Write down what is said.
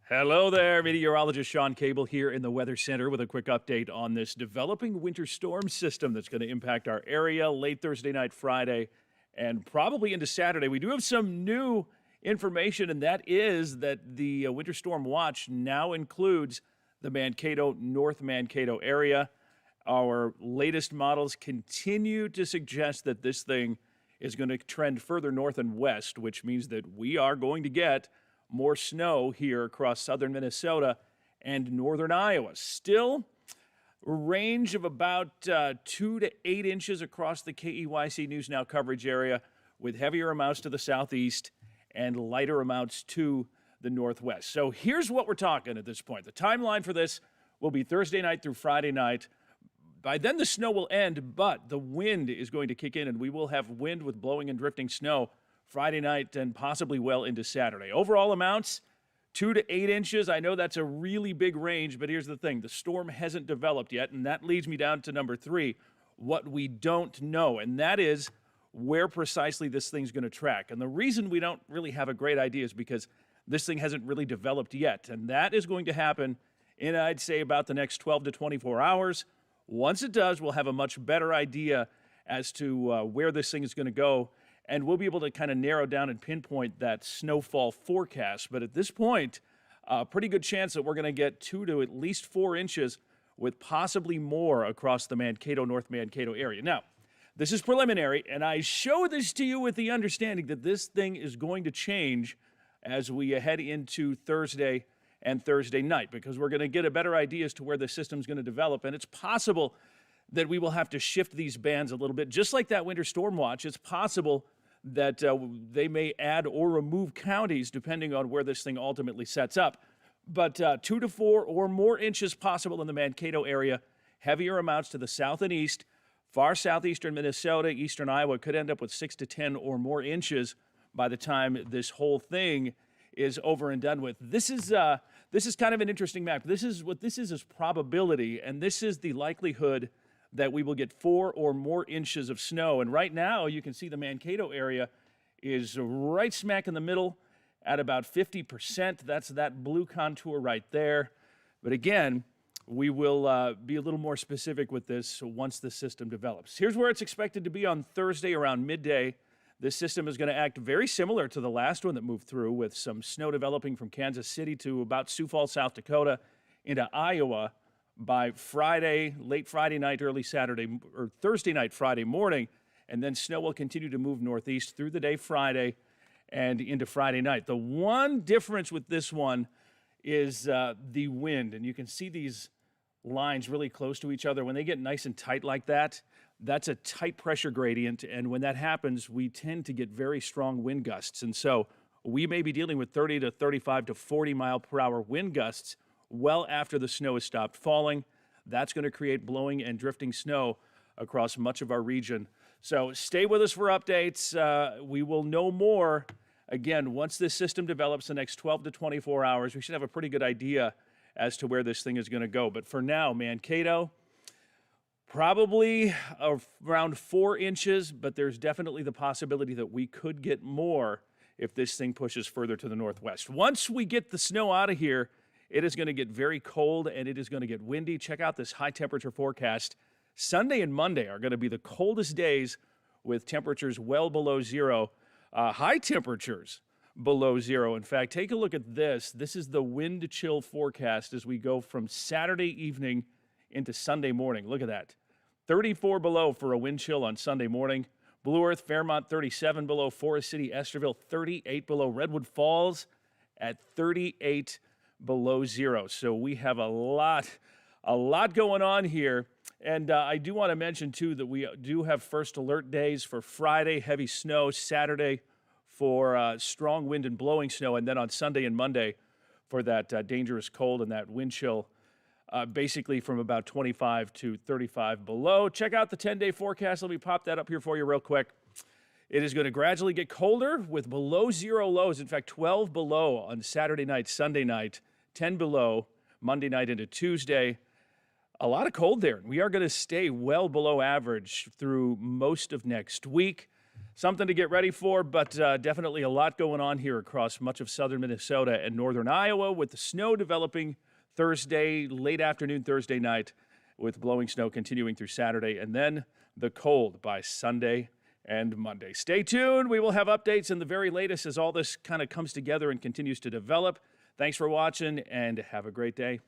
Hello there, Meteorologist Shawn Cable here in the Weather Center with a quick update on this developing winter storm system that's going to impact our area late Thursday night, Friday, and probably into Saturday. We do have some new information, and that is that the winter storm watch now includes the Mankato, North Mankato area. Our latest models continue to suggest that this thing is going to trend further north and west, which means that we are going to get more snow here across southern Minnesota and northern Iowa. Still, a range of about 2 to 8 inches across the KEYC News Now coverage area, with heavier amounts to the southeast and lighter amounts to the northwest. So here's what we're talking at this point. The timeline for this will be Thursday night through Friday night. By then, the snow will end, but the wind is going to kick in, and we will have wind with blowing and drifting snow Friday night and possibly well into Saturday. Overall amounts, 2 to 8 inches. I know that's a really big range, but here's the thing. The storm hasn't developed yet, and that leads me down to number 3, what we don't know, and that is where precisely this thing's going to track. And the reason we don't really have a great idea is because this thing hasn't really developed yet, and that is going to happen in, I'd say, about the next 12 to 24 hours. Once it does, we'll have a much better idea as to where this thing is going to go, and we'll be able to kind of narrow down and pinpoint that snowfall forecast. But at this point, a pretty good chance that we're going to get 2 to at least 4 inches with possibly more across the Mankato, North Mankato area. Now, this is preliminary, and I show this to you with the understanding that this thing is going to change as we head into Thursday and Thursday night, because we're going to get a better idea as to where the system's going to develop, and it's possible that we will have to shift these bands a little bit. Just like that winter storm watch, it's possible that they may add or remove counties depending on where this thing ultimately sets up. But 2 to 4 or more inches possible in the Mankato area, heavier amounts to the south and east. Far southeastern Minnesota, eastern Iowa could end up with 6 to 10 or more inches by the time this whole thing is over and done with. This is kind of an interesting map. This is probability, and this is the likelihood that we will get 4 or more inches of snow. And right now, you can see the Mankato area is right smack in the middle at about 50%. That's that blue contour right there. But again, we will be a little more specific with this once the system develops. Here's where it's expected to be on Thursday around midday. This system is going to act very similar to the last one that moved through, with some snow developing from Kansas City to about Sioux Falls, South Dakota, into Iowa by Friday, late Friday night, early Saturday, or Thursday night, Friday morning. And then snow will continue to move northeast through the day Friday and into Friday night. The one difference with this one is the wind. And you can see these lines really close to each other. When they get nice and tight like that, that's a tight pressure gradient. And when that happens, we tend to get very strong wind gusts. And so we may be dealing with 30 to 35 to 40 mile per hour wind gusts well after the snow has stopped falling. That's going to create blowing and drifting snow across much of our region. So stay with us for updates. We will know more, again, once this system develops the next 12 to 24 hours. We should have a pretty good idea as to where this thing is going to go. But for now, Mankato, probably around 4 inches, but there's definitely the possibility that we could get more if this thing pushes further to the northwest. Once we get the snow out of here, it is going to get very cold, and it is going to get windy. Check out this high-temperature forecast. Sunday and Monday are going to be the coldest days, with temperatures well below zero, high temperatures below zero. In fact, take a look at this. This is the wind chill forecast as we go from Saturday evening into Sunday morning. Look at that. 34 below for a wind chill on Sunday morning. Blue Earth, Fairmont, 37 below. Forest City, Estherville, 38 below. Redwood Falls at 38 below zero. So we have a lot going on here. And I do want to mention, too, that we do have first alert days for Friday, heavy snow, Saturday for strong wind and blowing snow, and then on Sunday and Monday for that dangerous cold and that wind chill, basically from about 25 to 35 below. Check out the 10-day forecast. Let me pop that up here for you real quick. It is going to gradually get colder with below zero lows. In fact, 12 below on Saturday night, Sunday night, 10 below Monday night into Tuesday. A lot of cold there. We are going to stay well below average through most of next week. something to get ready for, but definitely a lot going on here across much of southern Minnesota and northern Iowa, with the snow developing Thursday, late afternoon Thursday night, with blowing snow continuing through Saturday, and then the cold by Sunday and Monday. Stay tuned. We will have updates and the very latest as all this kind of comes together and continues to develop. Thanks for watching, and have a great day.